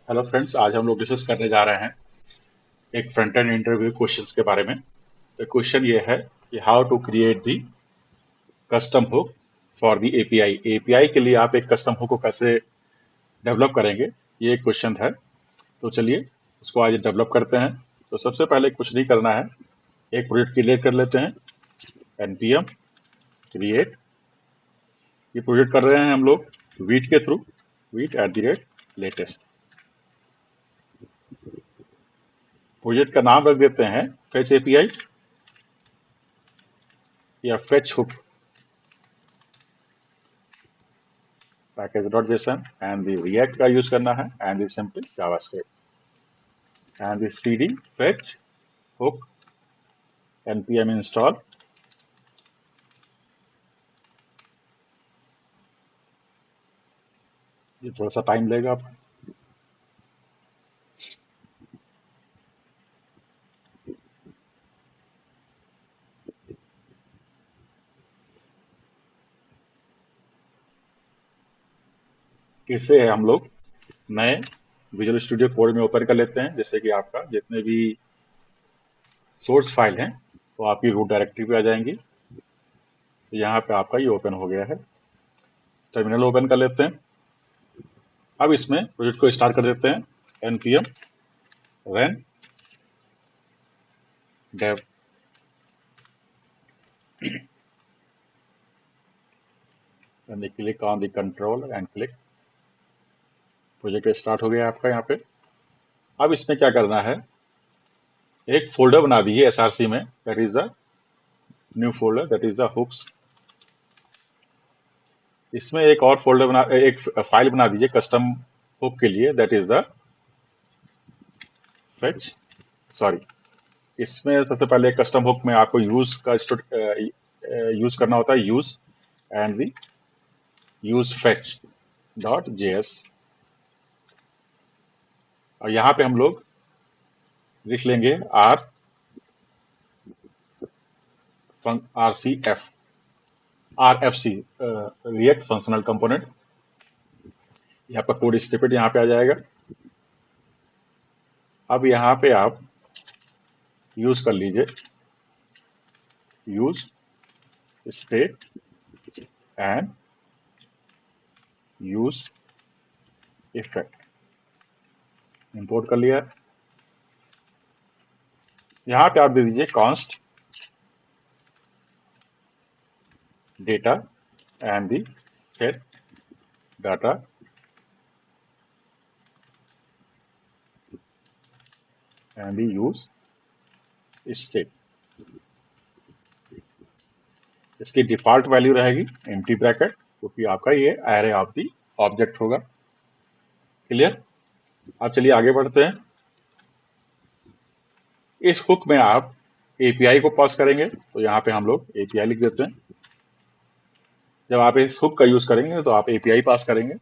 Hello friends, आज हम लोग डिस्कस करने जा रहे हैं एक फ्रंट एंड इंटरव्यू क्वेश्चंस के बारे में। तो क्वेश्चन ये है कि how to create the custom hook for the API. API के लिए आप एक कस्टम हुक को कैसे डेवलप करेंगे, ये एक क्वेश्चन है। तो चलिए उसको आज डेवलप करते हैं। तो सबसे पहले कुछ नहीं करना है, एक प्रोजेक्ट क्रिएट कर लेते हैं। npm क्रिएट, ये प्रोजेक्ट कर रहे हैं हम लोग वीट के थ्रू, वीट@latest। प्रोजेक्ट का नाम रख देते हैं फेच एपीआई या fetch hook package.json and the react का यूज करना है and the simple javascript and the cd fetch hook npm install। ये थोड़ा सा टाइम लेगा आप। इससे हम लोग नए विजुअल स्टूडियो कोड में ओपन कर लेते हैं। जैसे कि आपका जितने भी सोर्स फाइल हैं वो आपकी रूट डायरेक्टरी पे आ जाएंगी। तो यहाँ पे आपका ये ओपन हो गया है। टर्मिनल ओपन कर लेते हैं। अब इसमें प्रोजेक्ट को स्टार्ट कर देते हैं। npm run dev and click on the control and click। Project start हो गया आपका यहाँ पे। अब इसमें क्या करना है, एक फोल्डर बना दीजिए src में, that is the new folder, that is the hooks. इसमें एक और फोल्डर बना, एक फाइल बना दीजिए कस्टम हुक के लिए, that is the fetch, sorry. इसमें सबसे पहले कस्टम हुक में आपको यूज का यूज करना होता है, use and the use fetch dot JS. और यहाँ पे हम लोग लिख लेंगे RFC रिएक्ट फंक्शनल कंपोनेंट। यहाँ पर कोड स्निपेट यहाँ पे आ जाएगा। अब यहाँ पे आप यूज कर लीजिए use state and use effect, import कर लिया। यहाँ पे आप दे दीजिए const data and the set data and the use state. इसकी डिफॉल्ट वैल्यू रहेगी एम्प्टी ब्रैकेट, क्योंकि आपका ये एरे ऑफ दी ऑब्जेक्ट होगा। क्लियर। अब चलिए आगे बढ़ते हैं। इस हुक में आप एपीआई को पास करेंगे, तो यहाँ पे हम लोग एपीआई लिख देते हैं। जब आप इस हुक का यूज करेंगे तो आप एपीआई पास करेंगे।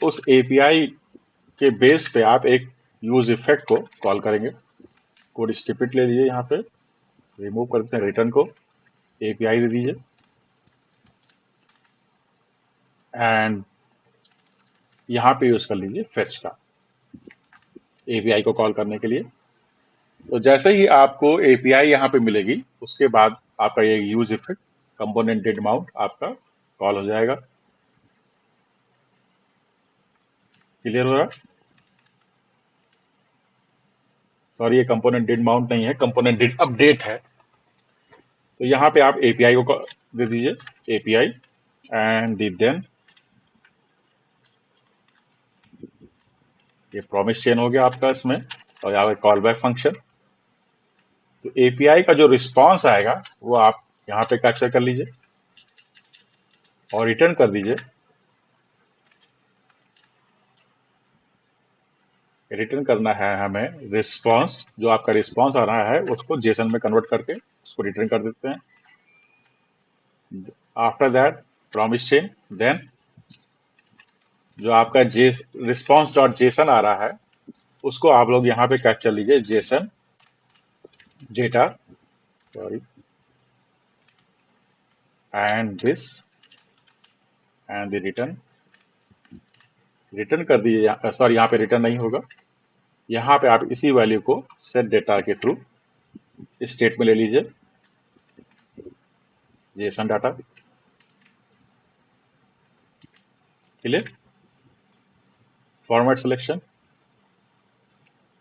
उस एपीआई के बेस पे आप एक यूज इफेक्ट को कॉल करेंगे। कोड स्निपेट ले लीजिए, यहाँ पे रिमूव कर देते हैं रिटर्न को, एपीआई दे दीजिए एंड यहाँ पे यूज कर लीजिए फेच का, एपीआई को कॉल करने के लिए। तो जैसे ही आपको एपीआई यहाँ पे मिलेगी, उसके बाद आपका ये use effect component did mount आपका कॉल हो जाएगा। क्लियर हो रहा। सॉरी, ये कंपोनेंट डिड माउंट नहीं है, कंपोनेंट डिड अपडेट है। तो यहाँ पे आप एपीआई को दे दीजिए एपीआई एंड देन ये प्रॉमिस चेन हो गया आपका इसमें, और यहाँ पे कॉल बैक फंक्शन। तो एपीआई का जो रिस्पॉन्स आएगा वो आप यहाँ पे कैप्चर कर लीजिए और रिटर्न कर दीजिए। रिटर्न करना है हमें रिस्पॉन्स, जो आपका रिस्पॉन्स आ रहा है उसको जेसन में कन्वर्ट करके उसको रिटर्न कर देते हैं। After that promise chain, then जो आपका जे रिस्पॉन्स डॉट जेसन आ रहा है उसको आप लोग यहाँ पे कैप्चर लीजिए, JSON data, sorry, and this and the return return कर दीजिए, सॉरी यहाँ पे रिटर्न नहीं होगा, यहाँ पे आप इसी वैल्यू को सेट डेटा के थ्रू स्टेट में ले लीजिए, Jason data. Clear? Format selection.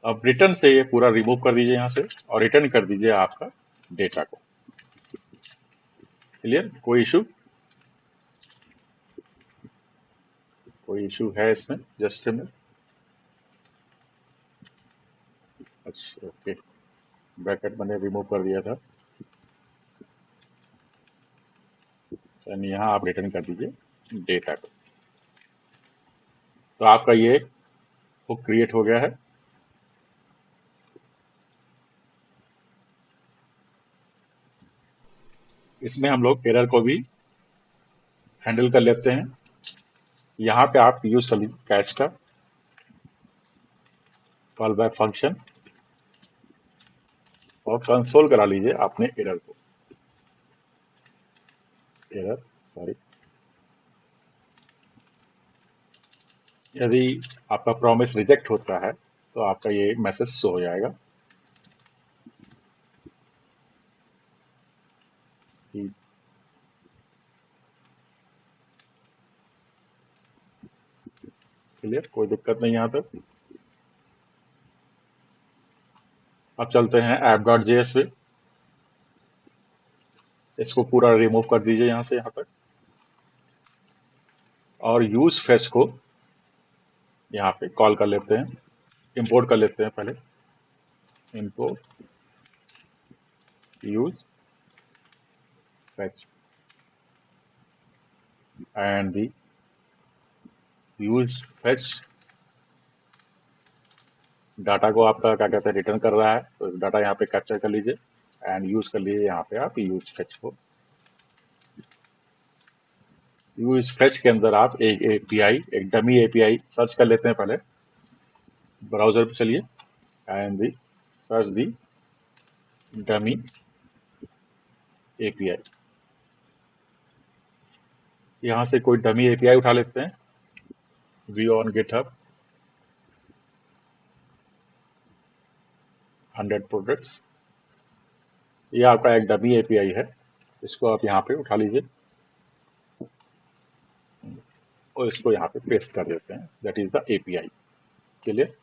अब रिटर्न से ये पूरा रिमूव कर दीजिए यहाँ से और रिटर्न कर दीजिए आपका डेटा को। क्लियर? कोई इशू? कोई इशू है इसमें? जस्ट में अच्छा, ओके, ब्रैकेट मैंने रिमूव कर दिया था। यानी यहाँ आप रिटर्न कर दीजिए डेटा को। तो आपका ये हुक क्रिएट हो गया है। इसमें हम लोग एरर को भी हैंडल कर लेते हैं। यहाँ पे आप यूज कर लीजिए कैच का कॉल बैक फंक्शन और कंसोल करा लीजिए अपने एरर को। एरर, सॉरी, यदि आपका प्रॉमिस रिजेक्ट होता है तो आपका ये मैसेज शो हो जाएगा कि क्लियर, कोई दिक्कत नहीं यहाँ तक। अब चलते हैं app.js पे। इसको पूरा रिमूव कर दीजिए यहाँ से यहाँ तक और यूज फेच को यहाँ पे कॉल कर लेते हैं, इंपोर्ट कर लेते हैं। पहले import use fetch and the use fetch data को आपका क्या कहते हैं रिटर्न कर रहा है, तो डाटा यहाँ पे कैप्चर कर लीजिए एंड यूज कर लीजिए यहाँ पे आप यूज फेच को। यूज फेच के अंदर आप एक एपीआई, एक डमी एपीआई सर्च कर लेते हैं। पहले ब्राउजर पे चलिए and the search the dummy API. यहाँ से कोई डमी एपीआई उठा लेते हैं, व्यू ऑन गिटहब 100 प्रोडक्ट्स। ये आपका एक डमी एपीआई है, इसको आप यहाँ पे उठा लीजिए और इसको यहाँ पे पेस्ट कर देते हैं। That is the API. Clear?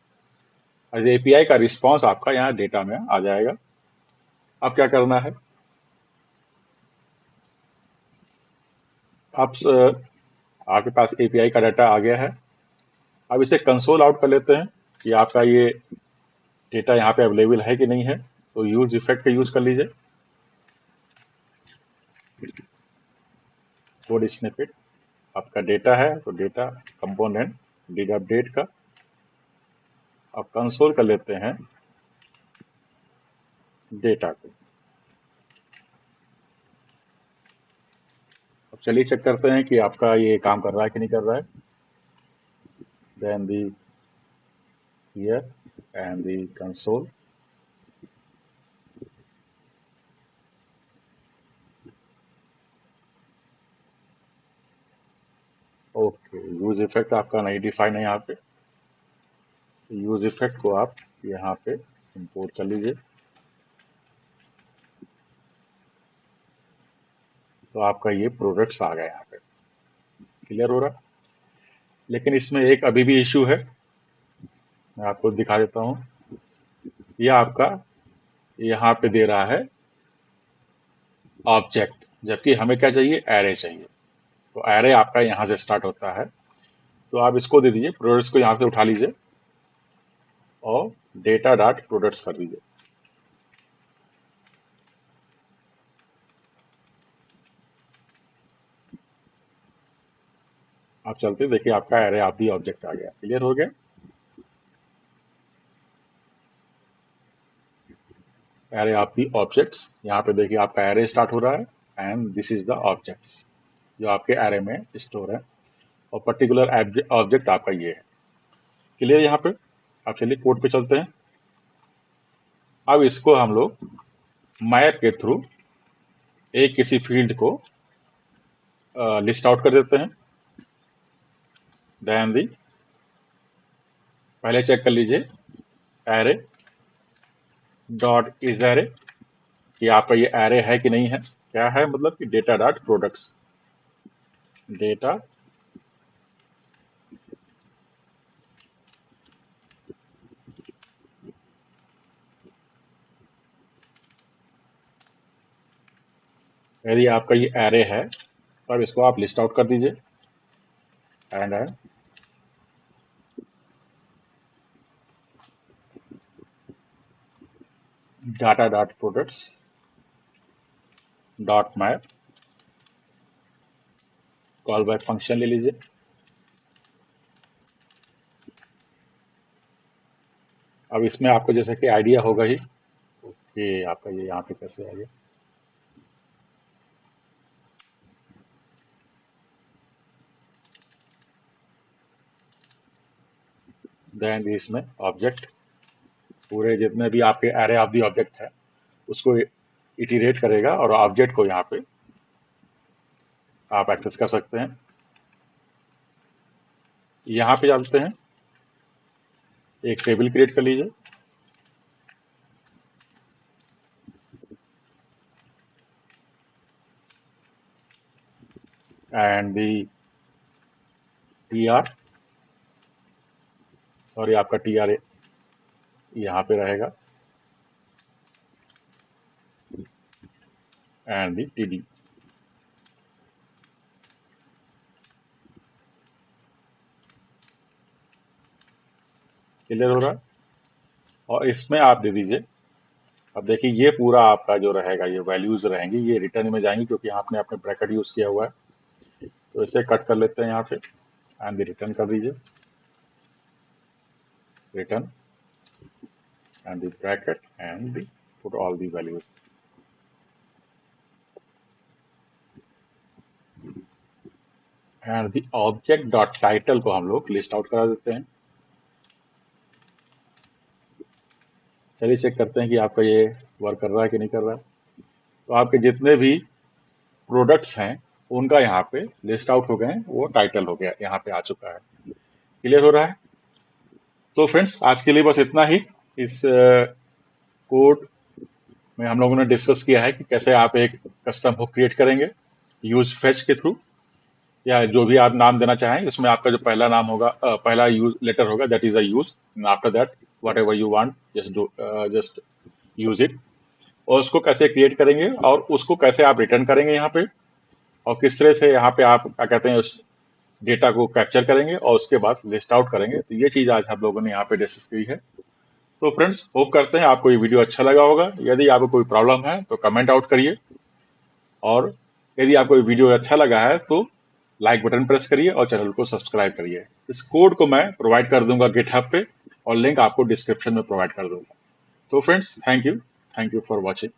As API का रिस्पॉन्स आपका यहाँ डेटा में आ जाएगा। अब क्या करना है, आप आपके पास एपीआई का डाटा आ गया है। अब इसे कंसोल आउट कर लेते हैं कि आपका ये डेटा यहाँ पे अवेलेबल है कि नहीं है। तो यूज इफेक्ट का यूज कर लीजिए, कोड स्निपेट। आपका डेटा है तो डेटा कंपोनेंट डिड अपडेट का अब कंसोल कर लेते हैं डेटा को। अब चलिए चेक करते हैं कि आपका ये काम कर रहा है कि नहीं कर रहा है। Then the here and the console. Okay, use effect आपका नहीं डिफाइन है यहाँ पे। यूज इफेक्ट को आप यहाँ पे इंपोर्ट कर लीजिए। तो आपका ये प्रोडक्ट्स आ गए यहाँ पे। क्लियर हो रहा? लेकिन इसमें एक अभी भी इशू है, मैं आपको दिखा देता हूँ। ये आपका यहाँ पे दे रहा है ऑब्जेक्ट, जबकि हमें क्या चाहिए, एरे चाहिए। तो एरे आपका यहाँ से स्टार्ट होता है, तो आप इसको दे दीजिए, प्रोडक्ट्स को यहाँ से उठा लीजिए और डेटा डॉट प्रोडक्ट्स कर दीजिए। आप चलते देखिए आपका एरे आप भी ऑब्जेक्ट आ गया। क्लियर हो गया? एरे आप भी ऑब्जेक्ट्स, यहाँ पे देखिए आपका एरे स्टार्ट हो रहा है and this is the objects जो आपके एरे में स्टोर है और पर्टिकुलर ऑब्जेक्ट आपका ये है। क्लियर यहाँ पे? आप चलिए कोड पे चलते हैं। अब इसको हम लोग मैप के थ्रू एक किसी फील्ड को लिस्ट आउट कर देते हैं। देन दी पहले चेक कर लीजिए एरे डॉट इज एरे कि आपका ये एरे है कि नहीं है। क्या है मतलब कि डेटा डॉट प्रोडक्ट्स, डेटा यदि आपका ये एरे है तब इसको आप लिस्ट आउट कर दीजिए and data dot products dot map call back function ले लीजिए। अब इसमें आपको जैसे कि आइडिया होगा ही कि आपका ये यहाँ पे कैसे आ गया। देन इसमें ऑब्जेक्ट पूरे जितने भी आपके एरे ऑफ दी ऑब्जेक्ट है उसको इटरेट करेगा और ऑब्जेक्ट को यहाँ पे आप एक्सेस कर सकते हैं। यहाँ पे चलते हैं, एक टेबल क्रिएट कर लीजिए एंड दी टीआर, सॉरी आपका टीआर यहाँ पे रहेगा एंड दी टीडी। क्लियर हो रहा है? और इसमें आप दे दीजिए, अब देखिए ये पूरा आपका जो रहेगा ये वैल्यूज रहेंगी, ये रिटर्न में जाएंगी क्योंकि आपने अपने ब्रैकेट यूज किया हुआ है। तो इसे कट कर लेते हैं यहाँ पे एंड रिटर्न कर दीजिए, return and the bracket and the put all the values। and the object dot title को हम लोग लिस्ट आउट करा देते हैं। चलिए चेक करते हैं कि आपका ये वर्क कर रहा है कि नहीं कर रहा है। तो आपके जितने भी प्रोडक्ट्स हैं उनका यहाँ पे लिस्ट आउट हो गए हैं, वो टाइटल हो गया यहाँ पे आ चुका है। क्लियर हो रहा है? तो फ्रेंड्स आज के लिए बस इतना ही। इस कोड में हम लोगों ने डिस्कस किया है कि कैसे आप एक कस्टम हुक क्रिएट करेंगे यूज फेच के थ्रू, या जो भी आप नाम देना चाहें। इसमें आपका जो पहला नाम होगा पहला यूज लेटर होगा that is a use, after that what ever you want just use it. और उसको कैसे क्रिएट करेंगे और उसको कैसे आप रिटर्न करेंगे यहाँ पे, और किस तरह से यहाँ पे आप क्या कहते हैं उस डेटा को कैप्चर करेंगे और उसके बाद लिस्ट आउट करेंगे। तो ये चीज आज हम लोगों ने यहाँ पे डिस्कस की है। तो फ्रेंड्स होप करते हैं आपको ये वीडियो अच्छा लगा होगा। यदि आपको कोई प्रॉब्लम है तो कमेंट आउट करिए, और यदि आपको ये वीडियो अच्छा लगा है तो लाइक बटन प्रेस करिए और चैनल को सब्सक्राइब करिए। इस कोड को मैं प्रोवाइड कर दूंगा गिटहब पे और लिंक आपको डिस्क्रिप्शन में प्रोवाइड कर दूंगा। तो friends thank you for watching.